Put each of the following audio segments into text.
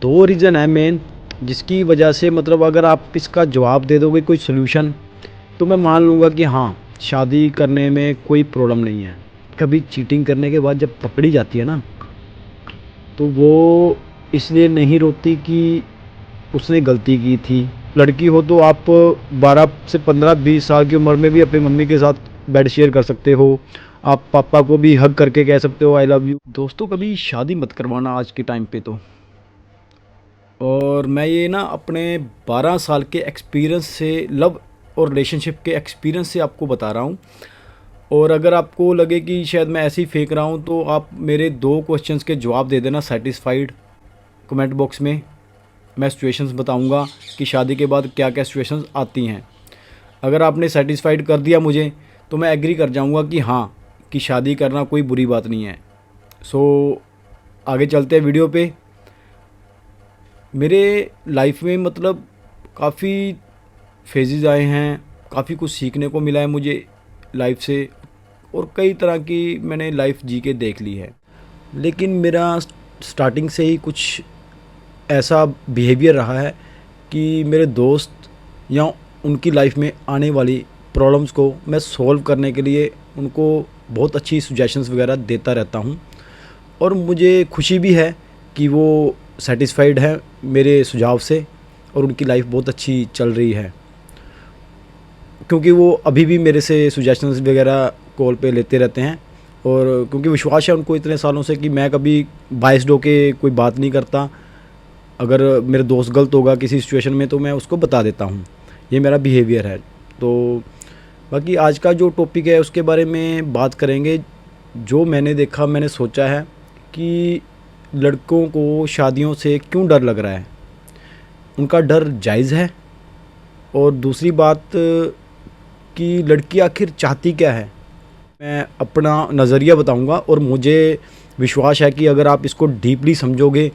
दो रीज़न है मेन, जिसकी वजह से मतलब अगर आप इसका जवाब दे दोगे कोई सोल्यूशन, तो मैं मान लूँगा कि हाँ, शादी करने में कोई प्रॉब्लम नहीं है। कभी चीटिंग करने के बाद जब पकड़ी जाती है ना, तो वो इसलिए नहीं रोती कि उसने गलती की थी। लड़की हो तो आप 12 से 15-20 साल की उम्र में भी अपनी मम्मी के साथ बेड शेयर कर सकते हो। आप पापा को भी हग करके कह सकते हो आई लव यू। दोस्तों, कभी शादी मत करवाना आज के टाइम पे तो। और मैं ये ना अपने 12 साल के एक्सपीरियंस से, लव और रिलेशनशिप के एक्सपीरियंस से आपको बता रहा हूँ। और अगर आपको लगे कि शायद मैं ऐसे ही फेंक रहा हूँ, तो आप मेरे 2 क्वेश्चंस के जवाब दे देना सेटिस्फाइड कमेंट बॉक्स में। मैं सिचुएशंस बताऊंगा कि शादी के बाद क्या क्या सिचुएशंस आती हैं। अगर आपने सेटिस्फाइड कर दिया मुझे, तो मैं एग्री कर जाऊंगा कि हाँ, कि शादी करना कोई बुरी बात नहीं है। सो आगे चलते हैं वीडियो पे। मेरे लाइफ में मतलब काफ़ी फेजेस आए हैं, काफ़ी कुछ सीखने को मिला है मुझे लाइफ से, और कई तरह की मैंने लाइफ जी के देख ली है। लेकिन मेरा स्टार्टिंग से ही कुछ ऐसा बिहेवियर रहा है कि मेरे दोस्त या उनकी लाइफ में आने वाली प्रॉब्लम्स को मैं सॉल्व करने के लिए उनको बहुत अच्छी सजेशंस वगैरह देता रहता हूँ। और मुझे खुशी भी है कि वो सेटिस्फाइड है मेरे सुझाव से, और उनकी लाइफ बहुत अच्छी चल रही है, क्योंकि वो अभी भी मेरे से सजेशंस वगैरह कॉल पे लेते रहते हैं। और क्योंकि विश्वास है उनको इतने सालों से कि मैं कभी बाइस्ड होके कोई बात नहीं करता। अगर मेरे दोस्त गलत होगा किसी सिचुएशन में, तो मैं उसको बता देता हूँ। ये मेरा बिहेवियर है। तो बाकी आज का जो टॉपिक है उसके बारे में बात करेंगे। जो मैंने देखा, मैंने सोचा है कि लड़कों को शादियों से क्यों डर लग रहा है, उनका डर जायज़ है। और दूसरी बात कि लड़की आखिर चाहती क्या है, मैं अपना नज़रिया बताऊंगा। और मुझे विश्वास है कि अगर आप इसको डीपली समझोगे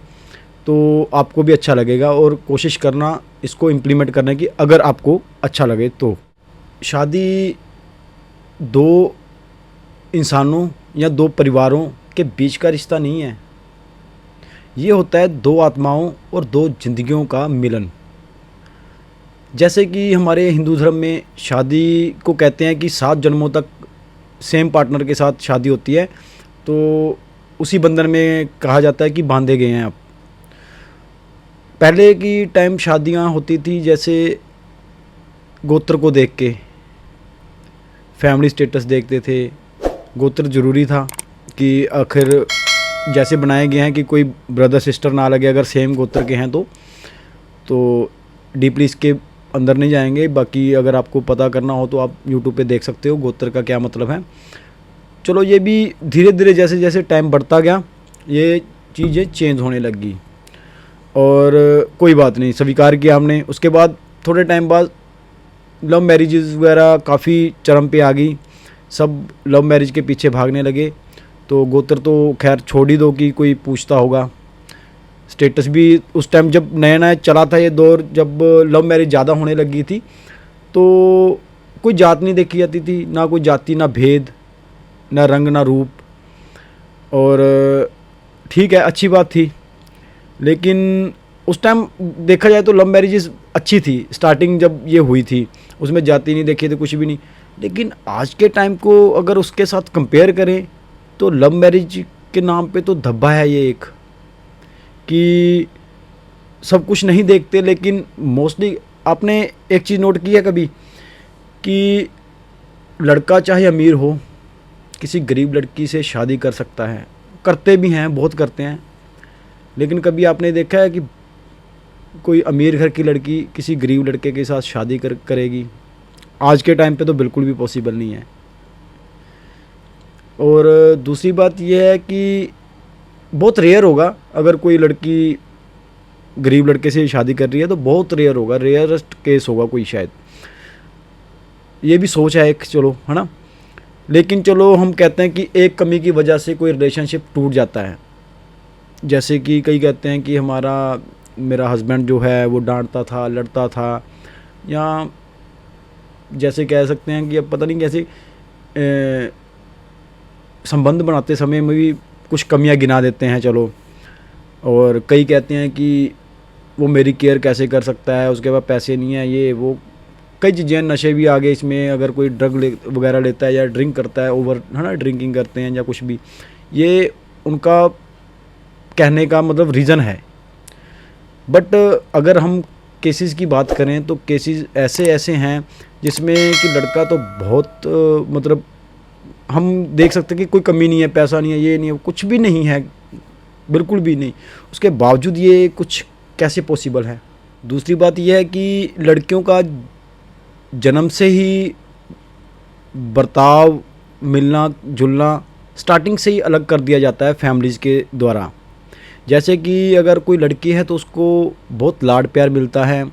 तो आपको भी अच्छा लगेगा, और कोशिश करना इसको इम्प्लीमेंट करने की, अगर आपको अच्छा लगे तो। शादी दो इंसानों या दो परिवारों के बीच का रिश्ता नहीं है। ये होता है दो आत्माओं और दो जिंदगियों का मिलन। जैसे कि हमारे हिंदू धर्म में शादी को कहते हैं कि 7 जन्मों तक सेम पार्टनर के साथ शादी होती है, तो उसी बंधन में कहा जाता है कि बांधे गए हैं आप। पहले की टाइम शादियां होती थी जैसे गोत्र को देख के, फैमिली स्टेटस देखते थे। गोत्र ज़रूरी था कि आखिर जैसे बनाए गए हैं कि कोई ब्रदर सिस्टर ना लगे अगर सेम गोत्र के हैं तो डीपली इसके अंदर नहीं जाएंगे। बाकी अगर आपको पता करना हो तो आप यूट्यूब पे देख सकते हो गोत्र का क्या मतलब है। चलो, ये भी धीरे धीरे जैसे जैसे टाइम बढ़ता गया ये चीज़ें चेंज होने लगी, और कोई बात नहीं, स्वीकार किया हमने। उसके बाद थोड़े टाइम बाद लव मैरिजेज़ वगैरह काफ़ी चरम पे आ गई। सब लव मैरिज के पीछे भागने लगे। तो गोत्र तो खैर छोड़ ही दो कि कोई पूछता होगा। स्टेटस भी उस टाइम जब नया नया चला था ये दौर, जब लव मैरिज ज़्यादा होने लगी थी, तो कोई जात नहीं देखी जाती थी, ना कोई जाति, ना भेद, ना रंग, ना रूप। और ठीक है, अच्छी बात थी। लेकिन उस टाइम देखा जाए तो लव मैरिजेस अच्छी थी। स्टार्टिंग जब ये हुई थी उसमें जाति नहीं देखी थी, कुछ भी नहीं। लेकिन आज के टाइम को अगर उसके साथ कंपेयर करें तो लव मैरिज के नाम पे तो धब्बा है ये एक, कि सब कुछ नहीं देखते। लेकिन मोस्टली आपने एक चीज़ नोट की है कभी, कि लड़का चाहे अमीर हो, किसी गरीब लड़की से शादी कर सकता है। करते भी हैं, बहुत करते हैं। लेकिन कभी आपने देखा है कि कोई अमीर घर की लड़की किसी गरीब लड़के के साथ शादी करेगी? आज के टाइम पे तो बिल्कुल भी पॉसिबल नहीं है। और दूसरी बात यह है कि बहुत रेयर होगा अगर कोई लड़की गरीब लड़के से शादी कर रही है, तो बहुत रेयर होगा, रेयरेस्ट केस होगा कोई शायद। ये भी सोच है एक, चलो, है ना। लेकिन चलो, हम कहते हैं कि एक कमी की वजह से कोई रिलेशनशिप टूट जाता है। जैसे कि कई कहते हैं कि मेरा हस्बैंड जो है वो डांटता था, लड़ता था, या जैसे कह सकते हैं कि अब पता नहीं कैसे संबंध बनाते समय में भी कुछ कमियां गिना देते हैं। चलो, और कई कहते हैं कि वो मेरी केयर कैसे कर सकता है, उसके पास पैसे नहीं है, ये वो कई चीज़ें, नशे भी आ गए इसमें। अगर कोई वगैरह लेता है या ड्रिंक करता है, ओवर है ना, ड्रिंकिंग करते हैं या कुछ भी, ये उनका कहने का मतलब रीज़न है। बट अगर हम केसेस की बात करें तो केसेस ऐसे ऐसे हैं जिसमें कि लड़का तो बहुत मतलब हम देख सकते हैं कि कोई कमी नहीं है, पैसा नहीं है, ये नहीं है, कुछ भी नहीं है, बिल्कुल भी नहीं, उसके बावजूद ये कुछ कैसे पॉसिबल है। दूसरी बात यह है कि लड़कियों का जन्म से ही बर्ताव, मिलना जुलना स्टार्टिंग से ही अलग कर दिया जाता है फैमिलीज़ के द्वारा। जैसे कि अगर कोई लड़की है तो उसको बहुत लाड प्यार मिलता है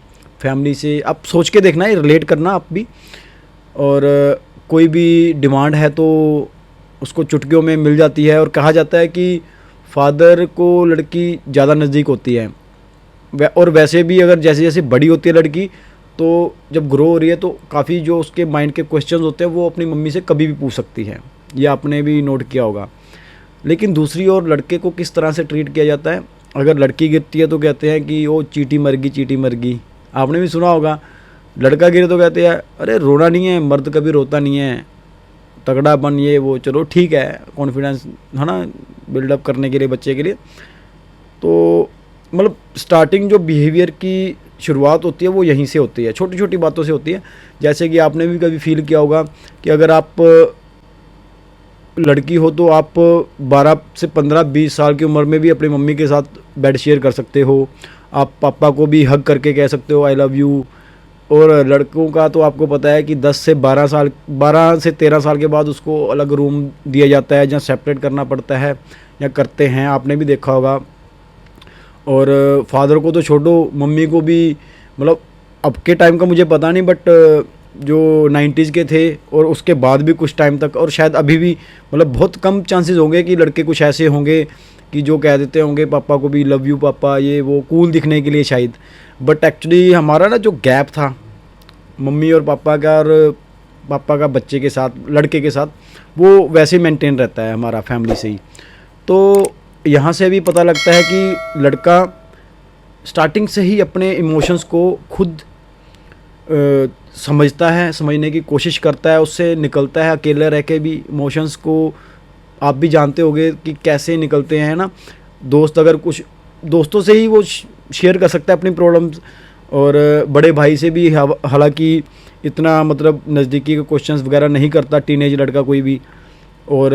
फैमिली से। आप सोच के देखना, ये रिलेट करना आप भी। और कोई भी डिमांड है तो उसको चुटकियों में मिल जाती है। और कहा जाता है कि फादर को लड़की ज़्यादा नज़दीक होती है। और वैसे भी अगर जैसे जैसे बड़ी होती है लड़की, तो जब ग्रो हो रही है तो काफ़ी जो उसके माइंड के क्वेश्चंस होते हैं वो अपनी मम्मी से कभी भी पूछ सकती है। ये आपने भी नोट किया होगा। लेकिन दूसरी ओर लड़के को किस तरह से ट्रीट किया जाता है, अगर लड़की गिरती है तो कहते हैं कि वो चीटी मर गई, चीटी मर गई। आपने भी सुना होगा। लड़का गिरे तो कहते हैं अरे रोना नहीं है, मर्द कभी रोता नहीं है, तगड़ा बन, ये वो। चलो ठीक है, कॉन्फिडेंस है ना, बिल्डअप करने के लिए बच्चे के लिए। तो मतलब स्टार्टिंग जो बिहेवियर की शुरुआत होती है वो यहीं से होती है, छोटी छोटी बातों से होती है। जैसे कि आपने भी कभी फील किया होगा कि अगर आप लड़की हो तो आप 12 से 15-20 साल की उम्र में भी अपनी मम्मी के साथ बेड शेयर कर सकते हो। आप पापा को भी हग करके कह सकते हो आई लव यू। और लड़कों का तो आपको पता है कि 10 से 12 से 13 साल के बाद उसको अलग रूम दिया जाता है, जहाँ सेपरेट करना पड़ता है या करते हैं, आपने भी देखा होगा। और फादर को तो छोड़ो, मम्मी को भी, मतलब अब के टाइम का मुझे पता नहीं, बट जो 90s के थे और उसके बाद भी कुछ टाइम तक, और शायद अभी भी, मतलब बहुत कम चांसेस होंगे कि लड़के कुछ ऐसे होंगे कि जो कह देते होंगे पापा को भी लव यू पापा, ये वो, कूल दिखने के लिए शायद। बट एक्चुअली हमारा ना जो गैप था मम्मी और पापा का, और पापा का बच्चे के साथ, लड़के के साथ, वो वैसे मेंटेन रहता है हमारा फैमिली से ही। तो यहाँ से भी पता लगता है कि लड़का स्टार्टिंग से ही अपने इमोशंस को खुद समझता है, समझने की कोशिश करता है, उससे निकलता है। अकेले रह के भी इमोशंस को आप भी जानते होंगे कि कैसे निकलते हैं ना। दोस्त अगर कुछ, दोस्तों से ही वो शेयर कर सकता है अपनी प्रॉब्लम्स, और बड़े भाई से भी हालांकि इतना मतलब नज़दीकी के क्वेश्चंस वगैरह नहीं करता टीनेज लड़का कोई भी। और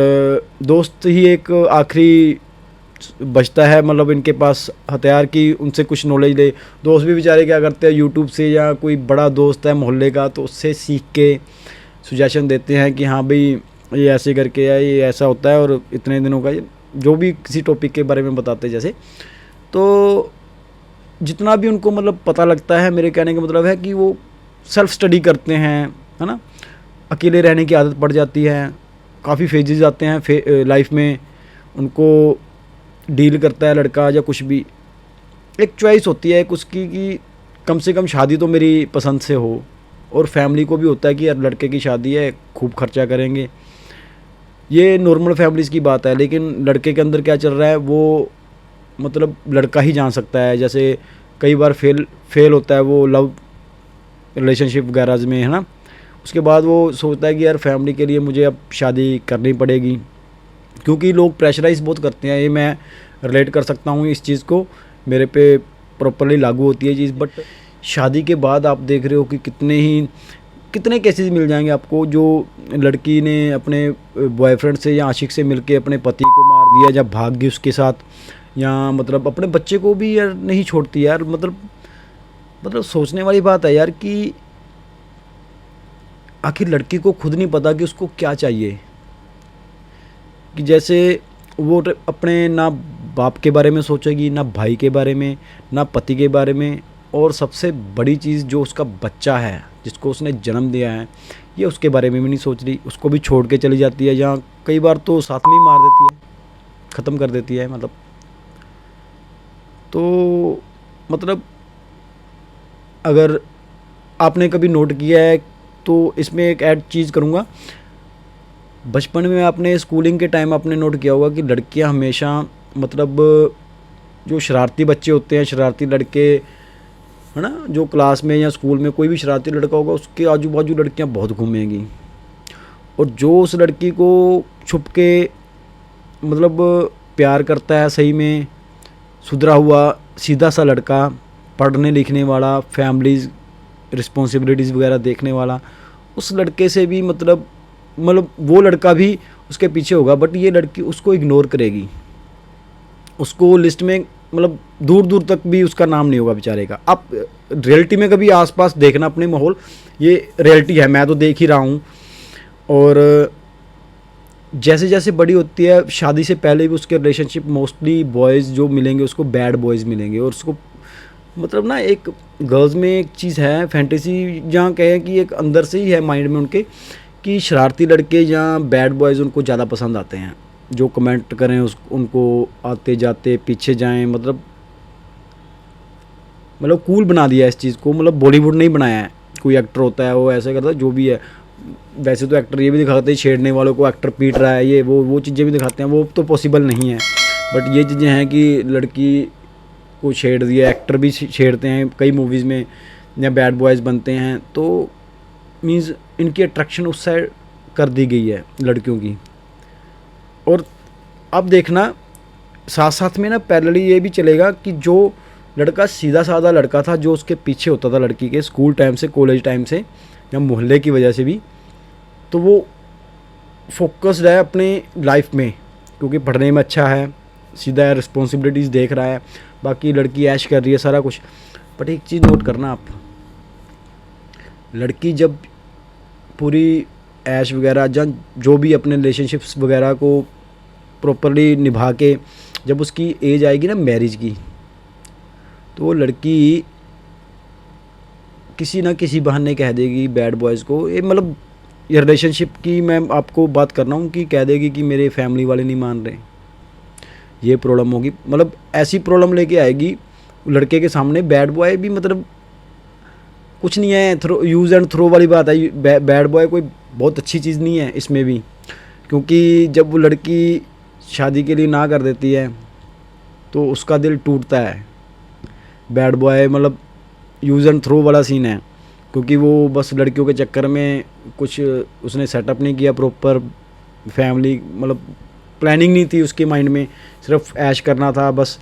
दोस्त ही एक आखिरी बचता है, मतलब इनके पास हथियार की उनसे कुछ नॉलेज ले। दोस्त भी बेचारे क्या करते हैं, यूट्यूब से या कोई बड़ा दोस्त है मोहल्ले का तो उससे सीख के सुजेशन देते हैं कि हाँ भाई ये ऐसे करके है, ये ऐसा होता है, और इतने दिनों का, जो भी किसी टॉपिक के बारे में बताते हैं जैसे। तो जितना भी उनको मतलब पता लगता है, मेरे कहने का मतलब है कि वो सेल्फ स्टडी करते हैं, है ना। अकेले रहने की आदत पड़ जाती है, काफ़ी फेजेस आते हैं लाइफ में, उनको डील करता है लड़का या कुछ भी। एक चॉइस होती है एक उसकी कि कम से कम शादी तो मेरी पसंद से हो, और फैमिली को भी होता है कि यार लड़के की शादी है, खूब खर्चा करेंगे। ये नॉर्मल फैमिलीज़ की बात है। लेकिन लड़के के अंदर क्या चल रहा है वो मतलब लड़का ही जान सकता है। जैसे कई बार फेल होता है वो लव रिलेशनशिप वगैरह में, है ना। उसके बाद वो सोचता है कि यार फैमिली के लिए मुझे अब शादी करनी पड़ेगी, क्योंकि लोग प्रेशराइज बहुत करते हैं। ये मैं रिलेट कर सकता हूँ इस चीज़ को, मेरे पे प्रॉपरली लागू होती है चीज़। बट शादी के बाद आप देख रहे हो कि कितने केसेस मिल जाएंगे आपको, जो लड़की ने अपने बॉयफ्रेंड से या आशिक से मिलके अपने पति को मार दिया, जब भाग गई उसके साथ, या मतलब अपने बच्चे को भी यार नहीं छोड़ती यार। मतलब सोचने वाली बात है यार कि आखिर लड़की को खुद नहीं पता कि उसको क्या चाहिए। कि जैसे वो अपने ना बाप के बारे में सोचेगी, ना भाई के बारे में, ना पति के बारे में, और सबसे बड़ी चीज़ जो उसका बच्चा है जिसको उसने जन्म दिया है, ये उसके बारे में भी नहीं सोच रही। उसको भी छोड़ के चली जाती है, या कई बार तो साथ में ही मार देती है, ख़त्म कर देती है मतलब। तो मतलब अगर आपने कभी नोट किया है तो इसमें एक ऐड चीज़ करूँगा। बचपन में आपने स्कूलिंग के टाइम आपने नोट किया होगा कि लड़कियां हमेशा मतलब जो शरारती बच्चे होते हैं, शरारती लड़के, है ना, जो क्लास में या स्कूल में कोई भी शरारती लड़का होगा उसके आजू बाजू लड़कियां बहुत घूमेंगी। और जो उस लड़की को छुप के मतलब प्यार करता है, सही में सुधरा हुआ सीधा सा लड़का, पढ़ने लिखने वाला, फैमिलीज रिस्पॉन्सिबिलिटीज़ वगैरह देखने वाला, उस लड़के से भी मतलब वो लड़का भी उसके पीछे होगा, बट ये लड़की उसको इग्नोर करेगी, उसको लिस्ट में मतलब दूर दूर तक भी उसका नाम नहीं होगा बेचारे का। आप रियलिटी में कभी आसपास देखना अपने माहौल, ये रियलिटी है, मैं तो देख ही रहा हूँ। और जैसे जैसे बड़ी होती है, शादी से पहले भी उसके रिलेशनशिप मोस्टली बॉयज़ जो मिलेंगे उसको बैड बॉयज़ मिलेंगे। और उसको मतलब ना एक गर्ल्स में एक चीज़ है फैंटेसी, जहाँ कहें कि एक अंदर से ही है माइंड में उनके, कि शरारती लड़के या बैड बॉयज़ उनको ज़्यादा पसंद आते हैं, जो कमेंट करें उनको आते जाते पीछे जाएं। मतलब कूल बना दिया है इस चीज़ को, मतलब बॉलीवुड नहीं बनाया है। कोई एक्टर होता है वो ऐसा करता है, जो भी है। वैसे तो एक्टर ये भी दिखाते हैं छेड़ने वालों को, एक्टर पीट रहा है, ये वो चीज़ें भी दिखाते हैं, वो तो पॉसिबल नहीं है। बट ये चीज़ें हैं कि लड़की को छेड़ दिया, एक्टर भी छेड़ते हैं कई मूवीज़ में, या बैड बॉयज़ बनते हैं, तो मीन्स इनकी अट्रैक्शन उस साइड कर दी गई है लड़कियों की। और अब देखना साथ साथ में ना पैरेलली ये भी चलेगा कि जो लड़का सीधा साधा लड़का था, जो उसके पीछे होता था लड़की के स्कूल टाइम से, कॉलेज टाइम से, या मोहल्ले की वजह से भी, तो वो फोकस्ड है अपने लाइफ में, क्योंकि पढ़ने में अच्छा है, सीधा है, रिस्पॉन्सिबिलिटीज़ देख रहा है, बाकी लड़की ऐश कर रही है सारा कुछ। बट एक चीज़ नोट करना आप, लड़की जब पूरी ऐश वगैरह या जो भी अपने रिलेशनशिप्स वगैरह को प्रॉपरली निभा के जब उसकी एज आएगी ना मैरिज की, तो वो लड़की किसी ना किसी बहाने कह देगी बैड बॉयज़ को, ये मतलब ये रिलेशनशिप की मैं आपको बात कर रहा हूँ, कि कह देगी कि मेरे फैमिली वाले नहीं मान रहे, ये प्रॉब्लम होगी। मतलब ऐसी प्रॉब्लम लेके आएगी लड़के के सामने। बैड बॉय भी मतलब कुछ नहीं है, यूज़ एंड थ्रो वाली बात है। बैड बॉय कोई बहुत अच्छी चीज़ नहीं है इसमें भी, क्योंकि जब वो लड़की शादी के लिए ना कर देती है तो उसका दिल टूटता है। बैड बॉय मतलब यूज़ एंड थ्रो वाला सीन है, क्योंकि वो बस लड़कियों के चक्कर में कुछ उसने सेटअप नहीं किया प्रॉपर, फैमिली मतलब प्लानिंग नहीं थी उसके माइंड में, सिर्फ ऐश करना था बस।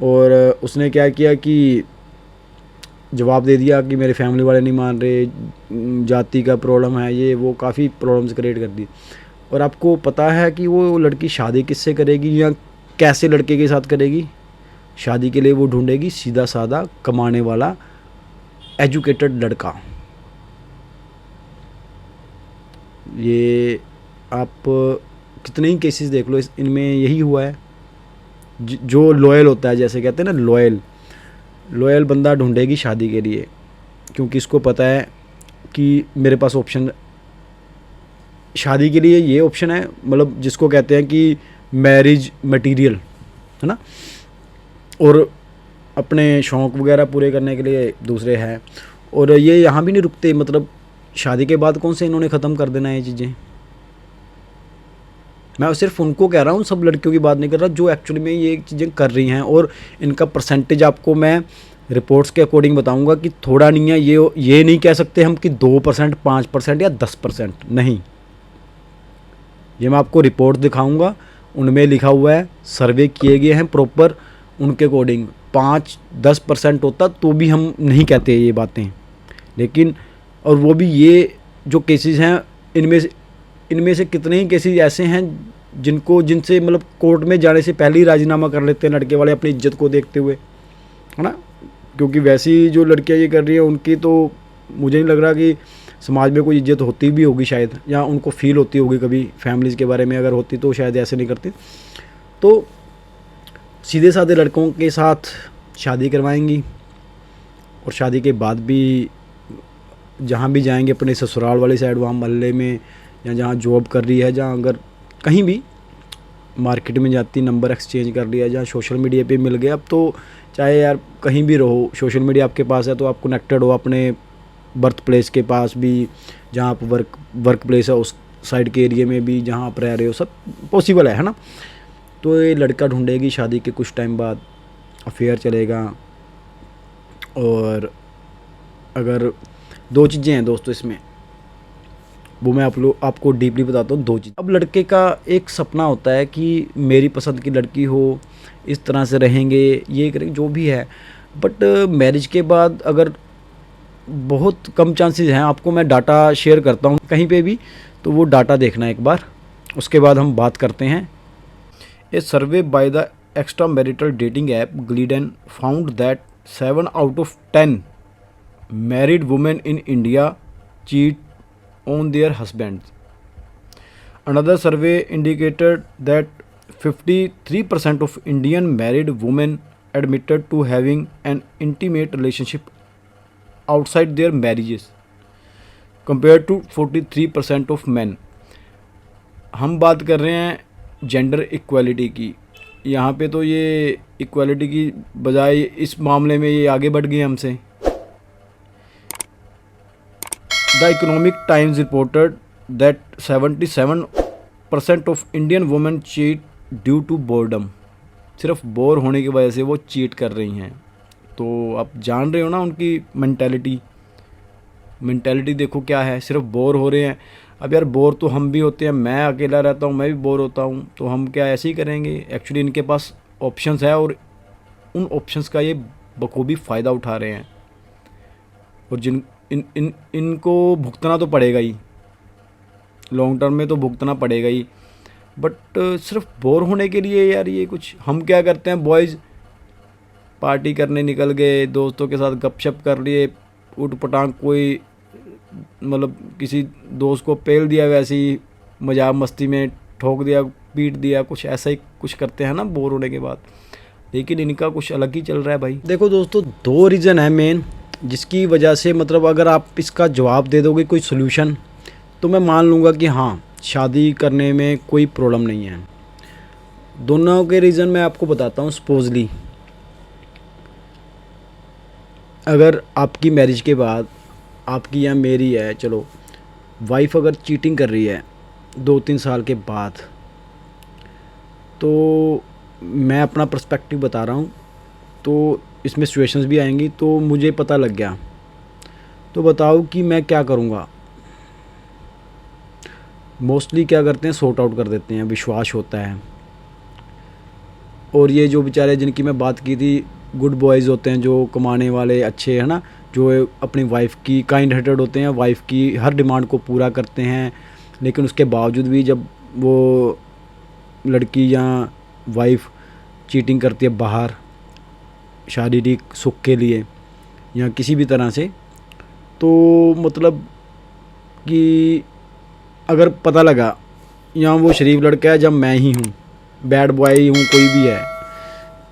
और उसने क्या किया कि जवाब दे दिया कि मेरे फैमिली वाले नहीं मान रहे, जाति का प्रॉब्लम है, ये वो काफ़ी प्रॉब्लम्स क्रिएट कर दी। और आपको पता है कि वो लड़की शादी किससे करेगी या कैसे लड़के के साथ करेगी? शादी के लिए वो ढूंढेगी सीधा साधा कमाने वाला एजुकेटेड लड़का। ये आप कितने ही केसेस देख लो, इनमें यही हुआ है। जो लॉयल होता है, जैसे कहते हैं ना लॉयल बंदा ढूंढेगी शादी के लिए, क्योंकि इसको पता है कि मेरे पास ऑप्शन शादी के लिए ये ऑप्शन है, मतलब जिसको कहते हैं कि मैरिज मटेरियल, है ना। और अपने शौक़ वगैरह पूरे करने के लिए दूसरे हैं। और ये यहाँ भी नहीं रुकते, मतलब शादी के बाद कौन से इन्होंने ख़त्म कर देना है ये चीज़ें। मैं सिर्फ उनको कह रहा हूँ, सब लड़कियों की बात नहीं कर रहा, जो एक्चुअली में ये चीज़ें कर रही हैं। और इनका परसेंटेज आपको मैं रिपोर्ट्स के अकॉर्डिंग बताऊँगा कि थोड़ा नहीं है। ये नहीं कह सकते हम कि 2%, 5% या 10%, नहीं। ये मैं आपको रिपोर्ट दिखाऊंगा, उनमें लिखा हुआ है, सर्वे किए गए हैं प्रॉपर, उनके अकॉर्डिंग 5-10% होता तो भी हम नहीं कहते ये बातें। लेकिन और वो भी ये जो केसेस हैं, इनमें से कितने ही केसेस ऐसे हैं जिनसे मतलब कोर्ट में जाने से पहले ही राजीनामा कर लेते हैं लड़के वाले, अपनी इज्जत को देखते हुए, है ना। क्योंकि वैसी जो लड़कियां ये कर रही हैं उनकी तो मुझे नहीं लग रहा कि समाज में कोई इज्जत होती भी होगी शायद, या उनको फील होती होगी कभी फैमिलीज़ के बारे में, अगर होती तो शायद ऐसे नहीं करती। तो सीधे साधे लड़कों के साथ शादी करवाएंगी, और शादी के बाद भी जहाँ भी जाएंगे अपने ससुराल वाली साइड, वहाँ मोहल्ले में, या जहाँ जॉब कर रही है, जहाँ अगर कहीं भी मार्केट में जाती, नंबर एक्सचेंज कर लिया, जहाँ सोशल मीडिया पे मिल गए। अब तो चाहे यार कहीं भी रहो, सोशल मीडिया आपके पास है तो आप कनेक्टेड हो अपने बर्थ प्लेस के पास भी, जहाँ आप वर्क प्लेस है उस साइड के एरिया में भी, जहाँ आप रह रहे हो, सब पॉसिबल है ना। तो ये लड़का ढूंढेगी शादी के कुछ टाइम बाद, अफेयर चलेगा। और अगर 2 चीज़ें हैं दोस्तों इसमें, वो मैं आपको डीपली बताता हूँ। 2 चीज़। अब लड़के का एक सपना होता है कि मेरी पसंद की लड़की हो, इस तरह से रहेंगे, ये करेंगे, जो भी है। बट मैरिज के बाद अगर बहुत कम चांसेस हैं, आपको मैं डाटा शेयर करता हूँ कहीं पे भी, तो वो डाटा देखना एक बार, उसके बाद हम बात करते हैं। A survey by the extra marital dating app Gleeden found that 7 out of 10 married women in India cheat on their husbands. Another survey indicated that 53% of Indian married women admitted to having an intimate relationship outside their marriages compared to 43% of men. हम बात कर रहे हैं gender equality की। यहाँ पे तो ये इक्वालिटी की बजाय इस मामले में ये आगे बढ़ गए हमसे। The Economic Times reported that 77% of Indian women cheat due to boredom. सिर्फ बोर होने की वजह से वो चीट कर रही हैं। तो आप जान रहे हो ना उनकी मेंटालिटी देखो क्या है, सिर्फ बोर हो रहे हैं। अब यार बोर तो हम भी होते हैं, मैं अकेला रहता हूँ, मैं भी बोर होता हूँ, तो हम क्या ऐसे ही करेंगे। एक्चुअली इनके पास ऑप्शंस है और उन ऑप्शंस का ये बखूबी फ़ायदा उठा रहे हैं। और इनको भुगतना तो पड़ेगा ही, लॉन्ग टर्म में तो भुगतना पड़ेगा ही। बट सिर्फ बोर होने के लिए यार ये कुछ, हम क्या करते हैं बॉयज़, पार्टी करने निकल गए, दोस्तों के साथ गपशप कर लिए, उठ पटांग कोई मतलब किसी दोस्त को पेल दिया, वैसे ही मजाक मस्ती में ठोक दिया, पीट दिया, कुछ ऐसा ही कुछ करते हैं ना बोर होने के बाद। लेकिन इनका कुछ अलग ही चल रहा है भाई। देखो दोस्तों 2 रीज़न है मेन, जिसकी वजह से मतलब अगर आप इसका जवाब दे दोगे कोई सोल्यूशन, तो मैं मान लूँगा कि हाँ शादी करने में कोई प्रॉब्लम नहीं है। दोनों के रीज़न मैं आपको बताता हूँ। सपोजली अगर आपकी मैरिज के बाद, आपकी या मेरी है, चलो वाइफ अगर चीटिंग कर रही है 2-3 साल के बाद, तो मैं अपना पर्सपेक्टिव बता रहा हूँ, तो इसमें सिचुएशंस भी आएंगी। तो मुझे पता लग गया, तो बताओ कि मैं क्या करूँगा। मोस्टली क्या करते हैं, सॉर्ट आउट कर देते हैं, विश्वास होता है। और ये जो बेचारे जिनकी मैं बात की थी, गुड बॉयज़ होते हैं, जो कमाने वाले अच्छे, है ना, जो अपनी वाइफ की काइंड हार्टेड होते हैं, वाइफ की हर डिमांड को पूरा करते हैं। लेकिन उसके बावजूद भी जब वो लड़की या वाइफ चीटिंग करती है बाहर शारीरिक सुख के लिए या किसी भी तरह से, तो मतलब कि अगर पता लगा या वो शरीफ लड़का है, जब मैं ही हूँ, बैड बॉय हूँ, कोई भी है,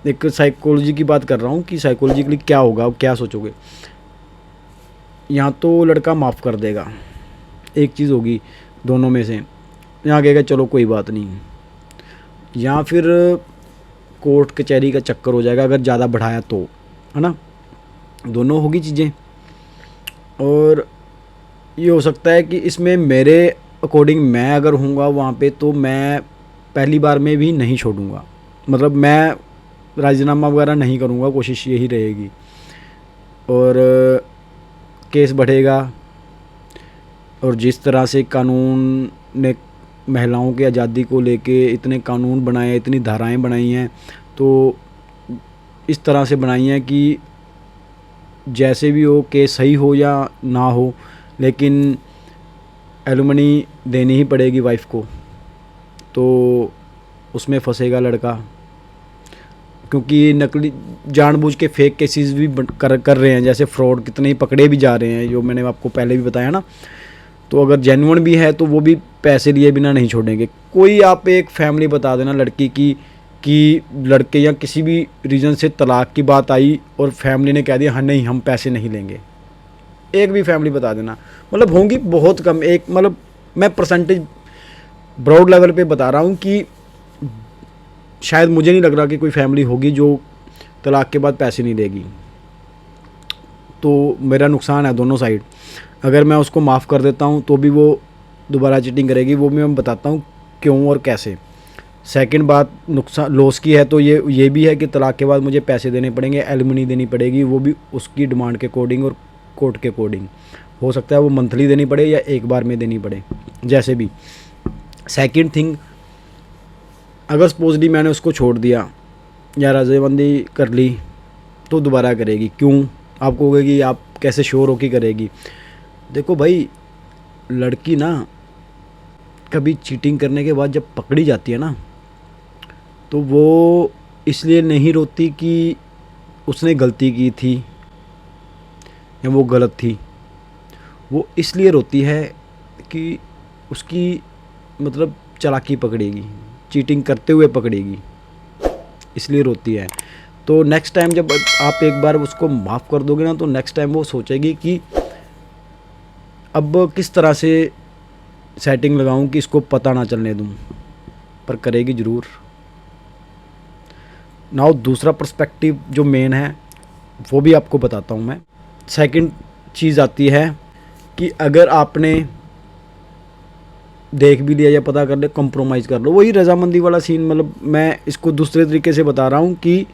एक साइकोलॉजी की बात कर रहा हूँ कि साइकोलॉजिकली क्या होगा, क्या सोचोगे। यहाँ तो लड़का माफ़ कर देगा, एक चीज़ होगी दोनों में से, यहाँ कहेगा चलो कोई बात नहीं, या फिर कोर्ट कचहरी का चक्कर हो जाएगा अगर ज़्यादा बढ़ाया तो, है ना। दोनों होगी चीज़ें। और ये हो सकता है कि इसमें मेरे अकॉर्डिंग मैं अगर हूँगा वहाँ पे, तो मैं पहली बार में भी नहीं छोड़ूंगा, मतलब मैं राजीनामा वगैरह नहीं करूँगा, कोशिश यही रहेगी। और केस बढ़ेगा। और जिस तरह से कानून ने महिलाओं की आज़ादी को लेके इतने कानून बनाए, इतनी धाराएं बनाई हैं, तो इस तरह से बनाई हैं कि जैसे भी हो, केस सही हो या ना हो, लेकिन एलुमनी देनी ही पड़ेगी वाइफ को। तो उसमें फंसेगा लड़का, क्योंकि नकली जानबूझ के फेक केसेस भी कर रहे हैं, जैसे फ्रॉड कितने ही पकड़े भी जा रहे हैं, जो मैंने आपको पहले भी बताया ना। तो अगर जेन्युइन भी है तो वो भी पैसे लिए बिना नहीं छोड़ेंगे। कोई आप एक फैमिली बता देना लड़की की कि लड़के या किसी भी रीज़न से तलाक की बात आई और फैमिली ने कह दिया हाँ नहीं हम पैसे नहीं लेंगे, एक भी फैमिली बता देना, मतलब होंगी बहुत कम, एक मतलब मैं परसेंटेज ब्रॉड लेवल पे बता रहा हूँ कि शायद मुझे नहीं लग रहा कि कोई फैमिली होगी जो तलाक के बाद पैसे नहीं देगी। तो मेरा नुकसान है दोनों साइड। अगर मैं उसको माफ़ कर देता हूँ तो भी वो दोबारा चीटिंग करेगी, वो भी मैं बताता हूँ क्यों और कैसे। सेकंड बात नुकसान लॉस की है तो ये भी है कि तलाक के बाद मुझे पैसे देने पड़ेंगे, एलिमनी देनी पड़ेगी, वो भी उसकी डिमांड के अकॉर्डिंग और कोर्ट के अकॉर्डिंग। हो सकता है वो मंथली देनी पड़े या एक बार में देनी पड़े, जैसे भी। सेकंड थिंग, अगर सपोजली मैंने उसको छोड़ दिया या रजामंदी कर ली तो दोबारा करेगी क्यों? आप कहोगे कि आप कैसे श्योर हो कि करेगी? देखो भाई, लड़की ना कभी चीटिंग करने के बाद जब पकड़ी जाती है ना, तो वो इसलिए नहीं रोती कि उसने गलती की थी या वो गलत थी। वो इसलिए रोती है कि उसकी मतलब चालाकी पकड़ेगी, चीटिंग करते हुए पकड़ेगी, इसलिए रोती है। तो नेक्स्ट टाइम जब आप एक बार उसको माफ़ कर दोगे ना, तो नेक्स्ट टाइम वो सोचेगी कि अब किस तरह से सेटिंग लगाऊं कि इसको पता ना चलने दूं, पर करेगी ज़रूर। नाउ दूसरा पर्सपेक्टिव जो मेन है वो भी आपको बताता हूं मैं। सेकंड चीज़ आती है कि अगर आपने देख भी लिया या पता कर ले, कंप्रोमाइज़ कर लो। वही रजामंदी वाला सीन, मतलब मैं इसको दूसरे तरीके से बता रहा हूँ कि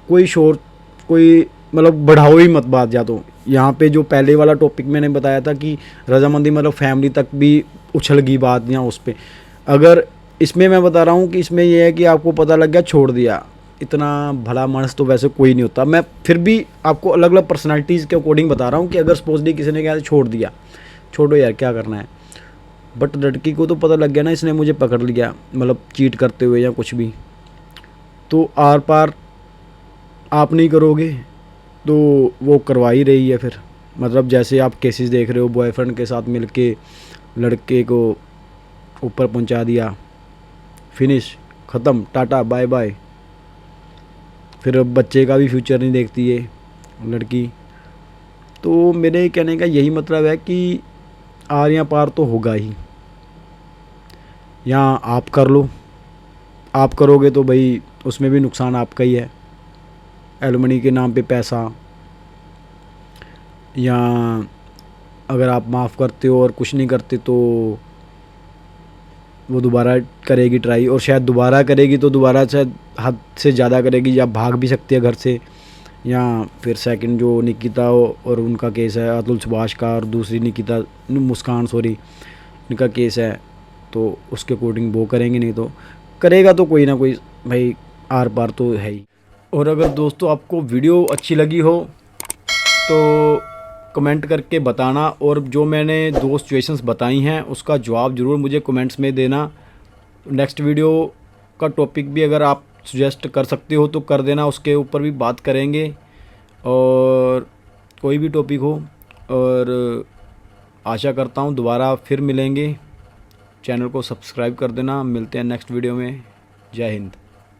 कोई मतलब बढ़ाओ ही मत बात। या तो यहाँ पे जो पहले वाला टॉपिक मैंने बताया था कि रजामंदी मतलब फैमिली तक भी उछल गई बात या उस पर, अगर इसमें मैं बता रहा हूँ कि इसमें यह है कि आपको पता लग गया, छोड़ दिया, इतना भला मानस तो वैसे कोई नहीं होता। मैं फिर भी आपको अलग अलग पर्सनालिटीज़ के अकॉर्डिंग बता रहा हूँ कि अगर सपोजली किसी ने कहा छोड़ दिया, छोड़ो यार क्या करना है, बट लड़की को तो पता लग गया ना इसने मुझे पकड़ लिया मतलब चीट करते हुए या कुछ भी, तो आर पार आप नहीं करोगे तो वो करवा ही रही है फिर। मतलब जैसे आप केसेस देख रहे हो, बॉयफ्रेंड के साथ मिलके लड़के को ऊपर पहुंचा दिया, फिनिश, ख़त्म, टाटा बाय बाय। फिर अब बच्चे का भी फ्यूचर नहीं देखती है लड़की। तो मेरे कहने का यही मतलब है कि आर या पार तो होगा ही, या आप कर लो। आप करोगे तो भाई उसमें भी नुकसान आपका ही है, एलुमनी के नाम पे पैसा, या अगर आप माफ़ करते हो और कुछ नहीं करते तो वो दोबारा करेगी ट्राई, और शायद दोबारा करेगी तो दोबारा शायद हद से ज़्यादा करेगी, या भाग भी सकती है घर से। या फिर सेकंड जो निकिता और उनका केस है, अतुल सुभाष का, और दूसरी निकिता मुस्कान सॉरी इनका केस है, तो उसके अकॉर्डिंग वो करेंगे, नहीं तो करेगा तो कोई ना कोई भाई, आर पार तो है ही। और अगर दोस्तों आपको वीडियो अच्छी लगी हो तो कमेंट करके बताना, और जो मैंने 2 सिचुएशंस बताई हैं उसका जवाब ज़रूर मुझे कमेंट्स में देना। नेक्स्ट वीडियो का टॉपिक भी अगर आप सजेस्ट कर सकते हो तो कर देना, उसके ऊपर भी बात करेंगे, और कोई भी टॉपिक हो। और आशा करता हूँ दोबारा फिर मिलेंगे। चैनल को सब्सक्राइब कर देना। मिलते हैं नेक्स्ट वीडियो में। जय हिंद।